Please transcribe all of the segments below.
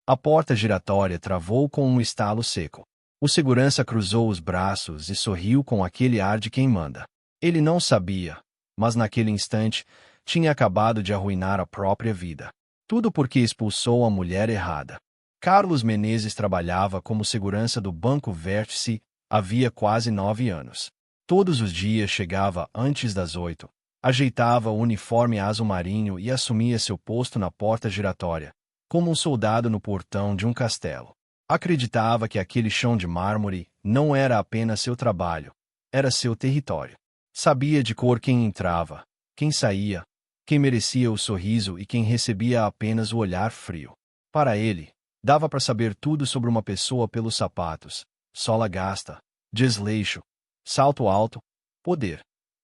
A porta giratória travou com um estalo seco. O segurança cruzou os braços e sorriu com aquele ar de quem manda. Ele não sabia, mas naquele instante, tinha acabado de arruinar a própria vida. Tudo porque expulsou a mulher errada. Carlos Menezes trabalhava como segurança do Banco Vértice havia quase 9 anos. Todos os dias chegava antes das 8, ajeitava o uniforme azul marinho e assumia seu posto na porta giratória, como um soldado no portão de um castelo. Acreditava que aquele chão de mármore não era apenas seu trabalho, era seu território. Sabia de cor quem entrava, quem saía, quem merecia o sorriso e quem recebia apenas o olhar frio. Para ele, dava para saber tudo sobre uma pessoa pelos sapatos, sola gasta, desleixo, salto alto, poder,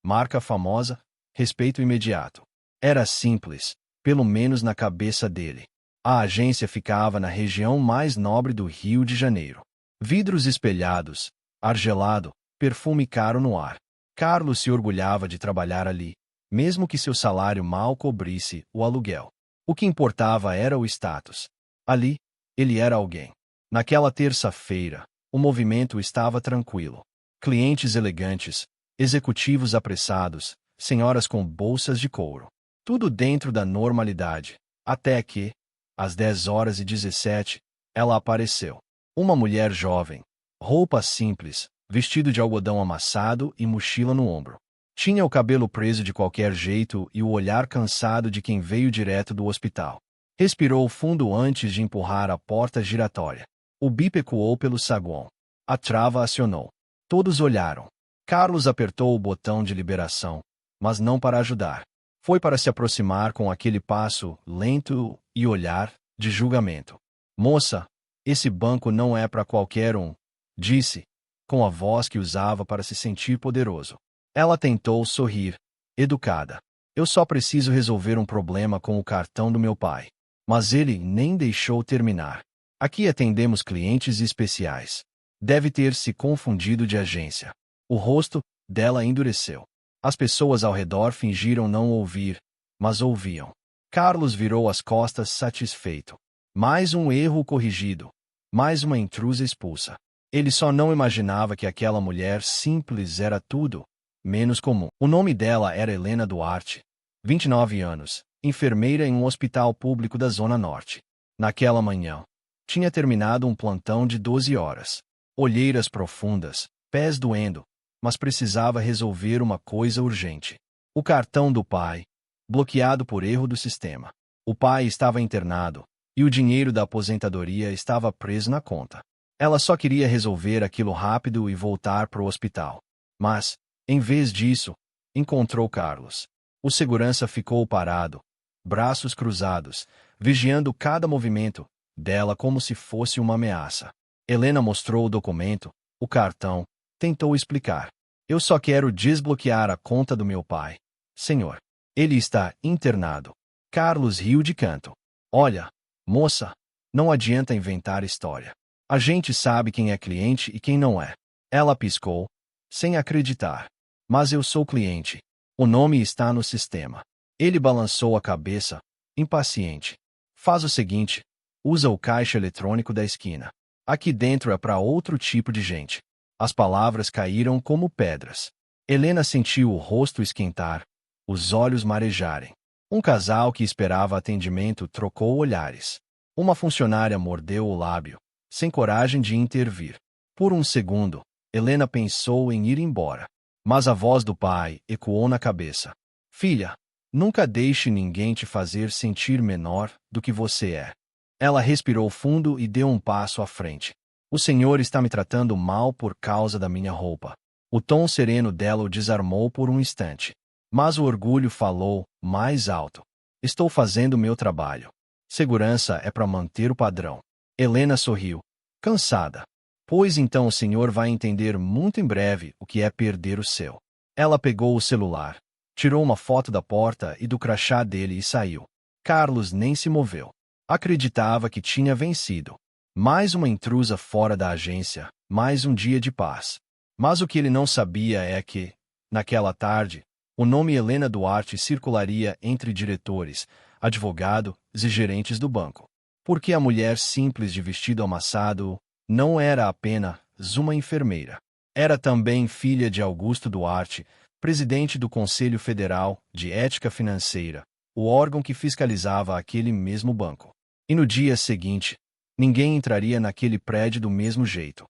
marca famosa, respeito imediato. Era simples, pelo menos na cabeça dele. A agência ficava na região mais nobre do Rio de Janeiro. Vidros espelhados, ar gelado, perfume caro no ar. Carlos se orgulhava de trabalhar ali, mesmo que seu salário mal cobrisse o aluguel. O que importava era o status. Ali, ele era alguém. Naquela terça-feira, o movimento estava tranquilo. Clientes elegantes, executivos apressados, senhoras com bolsas de couro. Tudo dentro da normalidade, até que, às 10h17, ela apareceu. Uma mulher jovem, roupa simples, vestido de algodão amassado e mochila no ombro. Tinha o cabelo preso de qualquer jeito e o olhar cansado de quem veio direto do hospital. Respirou fundo antes de empurrar a porta giratória. O bip ecoou pelo saguão. A trava acionou. Todos olharam. Carlos apertou o botão de liberação, mas não para ajudar. Foi para se aproximar com aquele passo lento e olhar de julgamento. Moça, esse banco não é para qualquer um, disse, com a voz que usava para se sentir poderoso. Ela tentou sorrir, educada. Eu só preciso resolver um problema com o cartão do meu pai. Mas ele nem deixou terminar. Aqui atendemos clientes especiais. Deve ter se confundido de agência. O rosto dela endureceu. As pessoas ao redor fingiram não ouvir, mas ouviam. Carlos virou as costas satisfeito. Mais um erro corrigido. Mais uma intrusa expulsa. Ele só não imaginava que aquela mulher simples era tudo menos comum. O nome dela era Helena Duarte, 29 anos, enfermeira em um hospital público da Zona Norte. Naquela manhã, tinha terminado um plantão de 12 horas. Olheiras profundas, pés doendo, mas precisava resolver uma coisa urgente. O cartão do pai, bloqueado por erro do sistema. O pai estava internado, e o dinheiro da aposentadoria estava preso na conta. Ela só queria resolver aquilo rápido e voltar para o hospital. Mas, em vez disso, encontrou Carlos. O segurança ficou parado, braços cruzados, vigiando cada movimento dela como se fosse uma ameaça. Helena mostrou o documento, o cartão, tentou explicar. Eu só quero desbloquear a conta do meu pai. Senhor, ele está internado. Carlos riu de canto. Olha, moça, não adianta inventar história. A gente sabe quem é cliente e quem não é. Ela piscou, sem acreditar. Mas eu sou cliente. O nome está no sistema. Ele balançou a cabeça, impaciente. Faz o seguinte, usa o caixa eletrônico da esquina. Aqui dentro é para outro tipo de gente. As palavras caíram como pedras. Helena sentiu o rosto esquentar, os olhos marejarem. Um casal que esperava atendimento trocou olhares. Uma funcionária mordeu o lábio, sem coragem de intervir. Por um segundo, Helena pensou em ir embora. Mas a voz do pai ecoou na cabeça. Filha, nunca deixe ninguém te fazer sentir menor do que você é. Ela respirou fundo e deu um passo à frente. O senhor está me tratando mal por causa da minha roupa. O tom sereno dela o desarmou por um instante. Mas o orgulho falou mais alto. Estou fazendo meu trabalho. Segurança é para manter o padrão. Helena sorriu, cansada. Pois então o senhor vai entender muito em breve o que é perder o seu. Ela pegou o celular, tirou uma foto da porta e do crachá dele e saiu. Carlos nem se moveu. Acreditava que tinha vencido. Mais uma intrusa fora da agência, mais um dia de paz. Mas o que ele não sabia é que, naquela tarde, o nome Helena Duarte circularia entre diretores, advogados e gerentes do banco. Porque a mulher simples de vestido amassado não era apenas uma enfermeira. Era também filha de Augusto Duarte, presidente do Conselho Federal de Ética Financeira, o órgão que fiscalizava aquele mesmo banco. E no dia seguinte, ninguém entraria naquele prédio do mesmo jeito.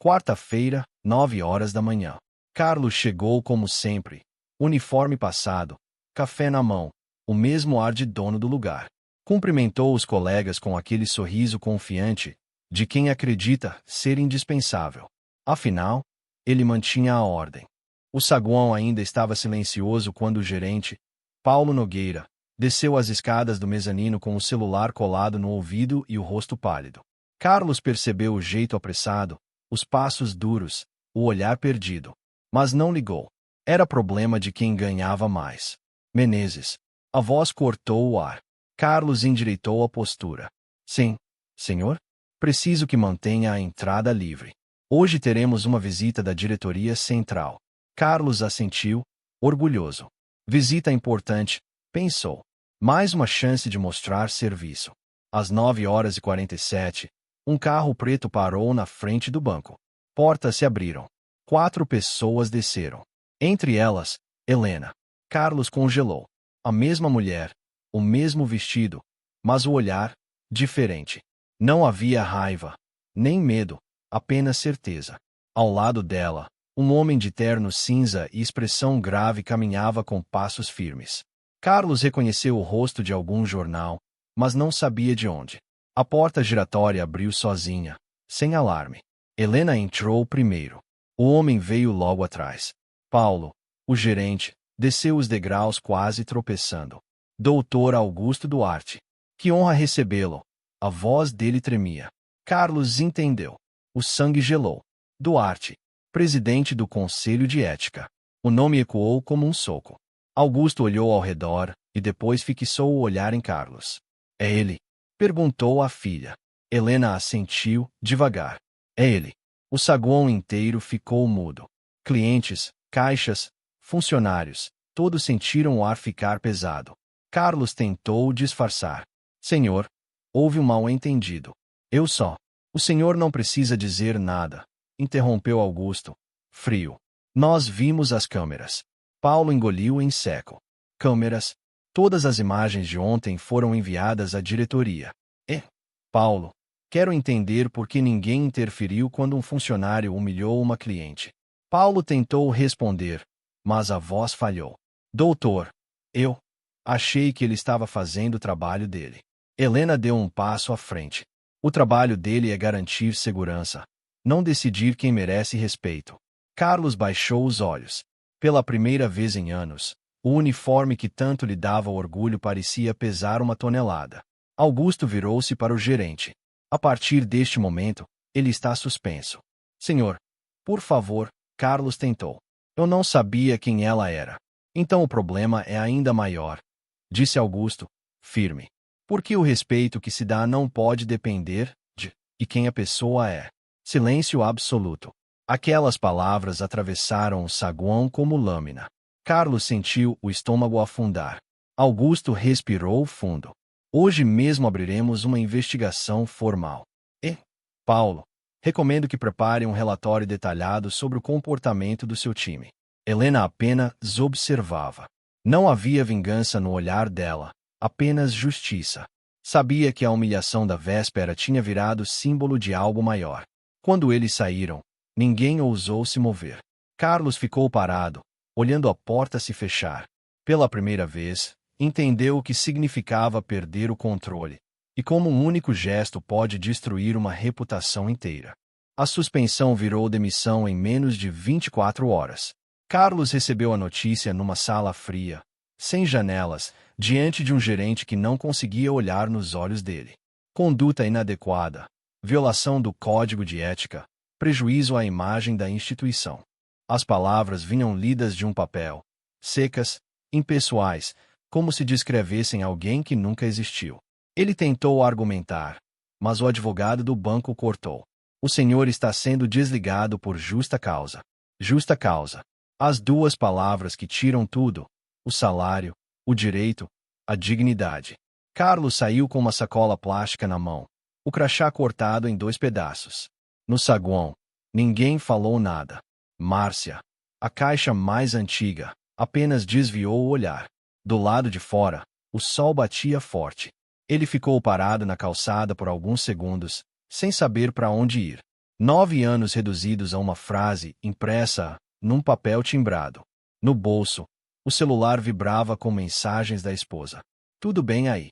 Quarta-feira, 9 horas da manhã. Carlos chegou como sempre, uniforme passado, café na mão, o mesmo ar de dono do lugar. Cumprimentou os colegas com aquele sorriso confiante de quem acredita ser indispensável. Afinal, ele mantinha a ordem. O saguão ainda estava silencioso quando o gerente, Paulo Nogueira, desceu as escadas do mezanino com o celular colado no ouvido e o rosto pálido. Carlos percebeu o jeito apressado, os passos duros, o olhar perdido. Mas não ligou. Era problema de quem ganhava mais. Menezes. A voz cortou o ar. Carlos endireitou a postura. Sim, senhor? Preciso que mantenha a entrada livre. Hoje teremos uma visita da diretoria central. Carlos assentiu, orgulhoso. Visita importante, pensou. Mais uma chance de mostrar serviço. Às 9h47, um carro preto parou na frente do banco. Portas se abriram. 4 pessoas desceram. Entre elas, Helena. Carlos congelou. A mesma mulher, o mesmo vestido, mas o olhar, diferente. Não havia raiva, nem medo, apenas certeza. Ao lado dela, um homem de terno cinza e expressão grave caminhava com passos firmes. Carlos reconheceu o rosto de algum jornal, mas não sabia de onde. A porta giratória abriu sozinha, sem alarme. Helena entrou primeiro. O homem veio logo atrás. Paulo, o gerente, desceu os degraus quase tropeçando. Doutor Augusto Duarte. Que honra recebê-lo. A voz dele tremia. Carlos entendeu. O sangue gelou. Duarte, presidente do Conselho de Ética. O nome ecoou como um soco. Augusto olhou ao redor e depois fixou o olhar em Carlos. É ele? Perguntou a filha. Helena assentiu, devagar. É ele. O saguão inteiro ficou mudo. Clientes, caixas, funcionários, todos sentiram o ar ficar pesado. Carlos tentou disfarçar. Senhor, houve um mal-entendido. Eu só. O senhor não precisa dizer nada, interrompeu Augusto, frio. Nós vimos as câmeras. Paulo engoliu em seco. Câmeras? Todas as imagens de ontem foram enviadas à diretoria. Paulo, quero entender por que ninguém interferiu quando um funcionário humilhou uma cliente. Paulo tentou responder, mas a voz falhou. Doutor, eu achei que ele estava fazendo o trabalho dele. Helena deu um passo à frente. O trabalho dele é garantir segurança, não decidir quem merece respeito. Carlos baixou os olhos. Pela primeira vez em anos, o uniforme que tanto lhe dava orgulho parecia pesar 1 tonelada. Augusto virou-se para o gerente. A partir deste momento, ele está suspenso. Senhor, por favor, Carlos tentou. Eu não sabia quem ela era. Então o problema é ainda maior, disse Augusto, firme. Porque o respeito que se dá não pode depender de e quem a pessoa é. Silêncio absoluto. Aquelas palavras atravessaram o saguão como lâmina. Carlos sentiu o estômago afundar. Augusto respirou fundo. Hoje mesmo abriremos uma investigação formal. Paulo, recomendo que prepare um relatório detalhado sobre o comportamento do seu time. Helena apenas observava. Não havia vingança no olhar dela, apenas justiça. Sabia que a humilhação da véspera tinha virado símbolo de algo maior. Quando eles saíram, ninguém ousou se mover. Carlos ficou parado, olhando a porta se fechar. Pela primeira vez, entendeu o que significava perder o controle, e como um único gesto pode destruir uma reputação inteira. A suspensão virou demissão em menos de 24 horas. Carlos recebeu a notícia numa sala fria, sem janelas, diante de um gerente que não conseguia olhar nos olhos dele. Conduta inadequada, violação do código de ética, prejuízo à imagem da instituição. As palavras vinham lidas de um papel, secas, impessoais, como se descrevessem alguém que nunca existiu. Ele tentou argumentar, mas o advogado do banco cortou. O senhor está sendo desligado por justa causa. Justa causa. As 2 palavras que tiram tudo: o salário, o direito, a dignidade. Carlos saiu com uma sacola plástica na mão, o crachá cortado em 2 pedaços. No saguão, ninguém falou nada. Márcia, a caixa mais antiga, apenas desviou o olhar. Do lado de fora, o sol batia forte. Ele ficou parado na calçada por alguns segundos, sem saber para onde ir. 9 anos reduzidos a uma frase impressa num papel timbrado. No bolso, o celular vibrava com mensagens da esposa. Tudo bem aí?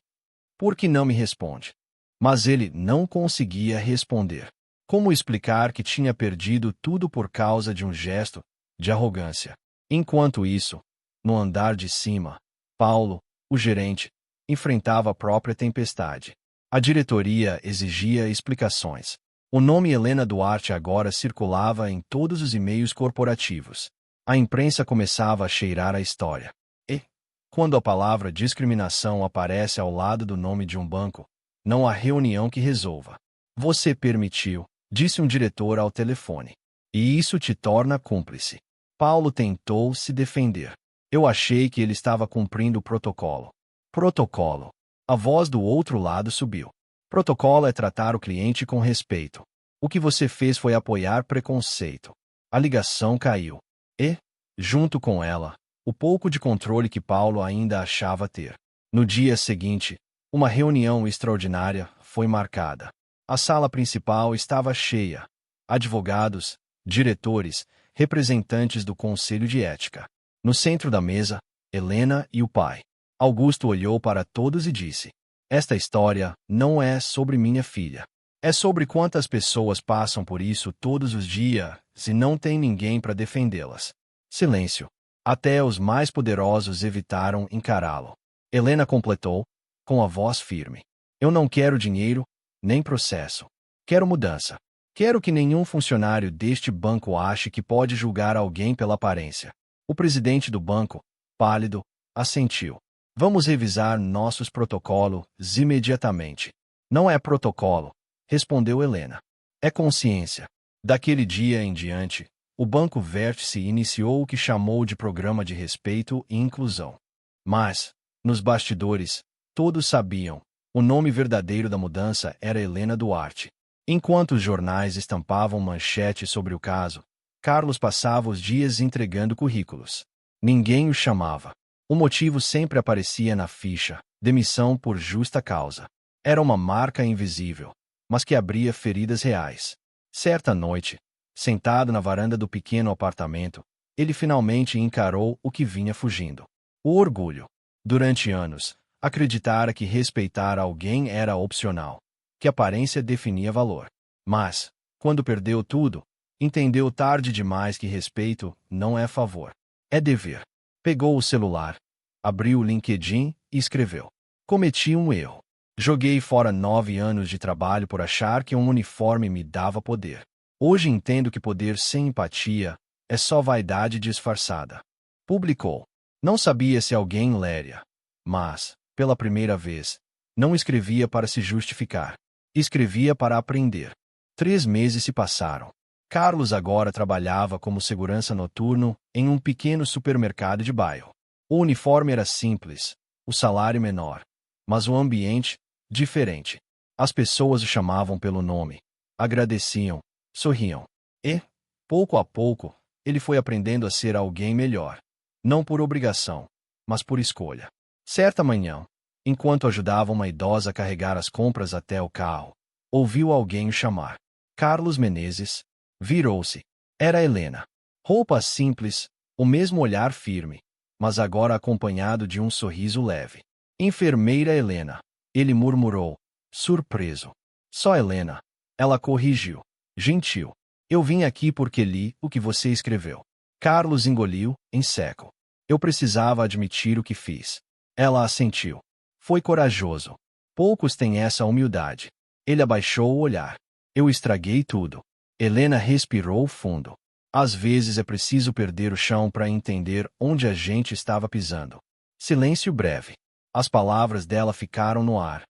Por que não me responde? Mas ele não conseguia responder. Como explicar que tinha perdido tudo por causa de um gesto de arrogância? Enquanto isso, no andar de cima, Paulo, o gerente, enfrentava a própria tempestade. A diretoria exigia explicações. O nome Helena Duarte agora circulava em todos os e-mails corporativos. A imprensa começava a cheirar a história. E, quando a palavra discriminação aparece ao lado do nome de um banco, não há reunião que resolva. Você permitiu, disse um diretor ao telefone. E isso te torna cúmplice. Paulo tentou se defender. Eu achei que ele estava cumprindo o protocolo. Protocolo. A voz do outro lado subiu. Protocolo é tratar o cliente com respeito. O que você fez foi apoiar preconceito. A ligação caiu. E, junto com ela, o pouco de controle que Paulo ainda achava ter. No dia seguinte, uma reunião extraordinária foi marcada. A sala principal estava cheia. Advogados, diretores, representantes do Conselho de Ética. No centro da mesa, Helena e o pai. Augusto olhou para todos e disse: Esta história não é sobre minha filha. É sobre quantas pessoas passam por isso todos os dias e não tem ninguém para defendê-las. Silêncio. Até os mais poderosos evitaram encará-lo. Helena completou, com a voz firme: Eu não quero dinheiro, nem processo. Quero mudança. Quero que nenhum funcionário deste banco ache que pode julgar alguém pela aparência. O presidente do banco, pálido, assentiu. Vamos revisar nossos protocolos imediatamente. Não é protocolo, respondeu Helena. É consciência. Daquele dia em diante, o Banco Vértice iniciou o que chamou de Programa de Respeito e Inclusão. Mas, nos bastidores, todos sabiam, o nome verdadeiro da mudança era Helena Duarte. Enquanto os jornais estampavam manchetes sobre o caso, Carlos passava os dias entregando currículos. Ninguém o chamava. O motivo sempre aparecia na ficha: demissão por justa causa. Era uma marca invisível, mas que abria feridas reais. Certa noite, sentado na varanda do pequeno apartamento, ele finalmente encarou o que vinha fugindo. O orgulho. Durante anos, acreditara que respeitar alguém era opcional, que aparência definia valor. Mas, quando perdeu tudo, entendeu tarde demais que respeito não é favor, é dever. Pegou o celular, abriu o LinkedIn e escreveu: Cometi um erro. Joguei fora 9 anos de trabalho por achar que um uniforme me dava poder. Hoje entendo que poder sem empatia é só vaidade disfarçada. Publicou. Não sabia se alguém leria, mas, pela primeira vez, não escrevia para se justificar. Escrevia para aprender. 3 meses se passaram. Carlos agora trabalhava como segurança noturno em um pequeno supermercado de bairro. O uniforme era simples, o salário menor, mas o ambiente, diferente. As pessoas o chamavam pelo nome, agradeciam, sorriam. E, pouco a pouco, ele foi aprendendo a ser alguém melhor. Não por obrigação, mas por escolha. Certa manhã, enquanto ajudava uma idosa a carregar as compras até o carro, ouviu alguém o chamar. Carlos Menezes. Virou-se. Era Helena. Roupa simples, o mesmo olhar firme, mas agora acompanhado de um sorriso leve. Enfermeira Helena. Ele murmurou, surpreso. Só Helena. Ela corrigiu. Gentil. Eu vim aqui porque li o que você escreveu. Carlos engoliu, em seco. Eu precisava admitir o que fiz. Ela assentiu. Foi corajoso. Poucos têm essa humildade. Ele abaixou o olhar. Eu estraguei tudo. Helena respirou fundo. Às vezes é preciso perder o chão para entender onde a gente estava pisando. Silêncio breve. As palavras dela ficaram no ar,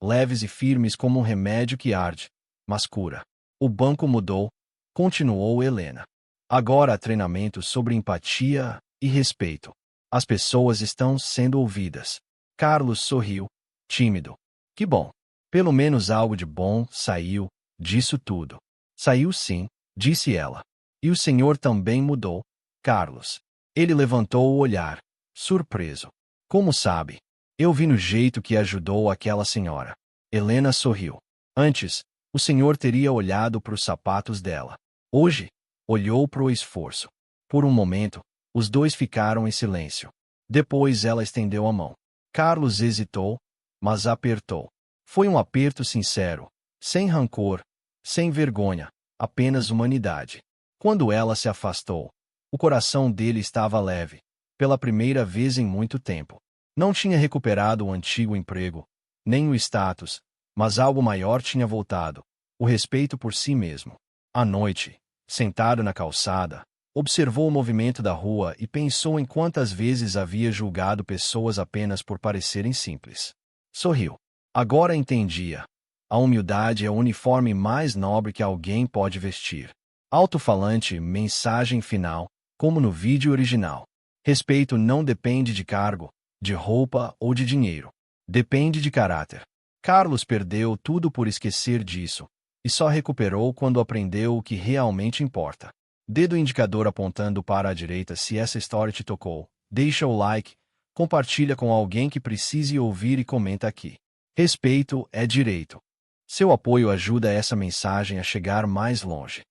leves e firmes como um remédio que arde, mas cura. O banco mudou, continuou Helena. Agora há treinamento sobre empatia e respeito. As pessoas estão sendo ouvidas. Carlos sorriu. tímido. Que bom. Pelo menos algo de bom saiu disso tudo. Saiu sim, disse ela. E o senhor também mudou, Carlos. Ele levantou o olhar, surpreso. Como sabe? Eu vi no jeito que ajudou aquela senhora. Helena sorriu. Antes, o senhor teria olhado para os sapatos dela. Hoje, olhou para o esforço. Por um momento, os dois ficaram em silêncio. Depois ela estendeu a mão. Carlos hesitou, mas apertou. Foi um aperto sincero, sem rancor, sem vergonha, apenas humanidade. Quando ela se afastou, o coração dele estava leve, pela primeira vez em muito tempo. Não tinha recuperado o antigo emprego, nem o status, mas algo maior tinha voltado, o respeito por si mesmo. À noite, sentado na calçada, observou o movimento da rua e pensou em quantas vezes havia julgado pessoas apenas por parecerem simples. Sorriu. Agora entendia. A humildade é o uniforme mais nobre que alguém pode vestir. Alto-falante, mensagem final, como no vídeo original. Respeito não depende de cargo, de roupa ou de dinheiro. Depende de caráter. Carlos perdeu tudo por esquecer disso, e só recuperou quando aprendeu o que realmente importa. Dedo indicador apontando para a direita. Se essa história te tocou, deixa o like, compartilha com alguém que precise ouvir e comenta aqui. Respeito é direito. Seu apoio ajuda essa mensagem a chegar mais longe.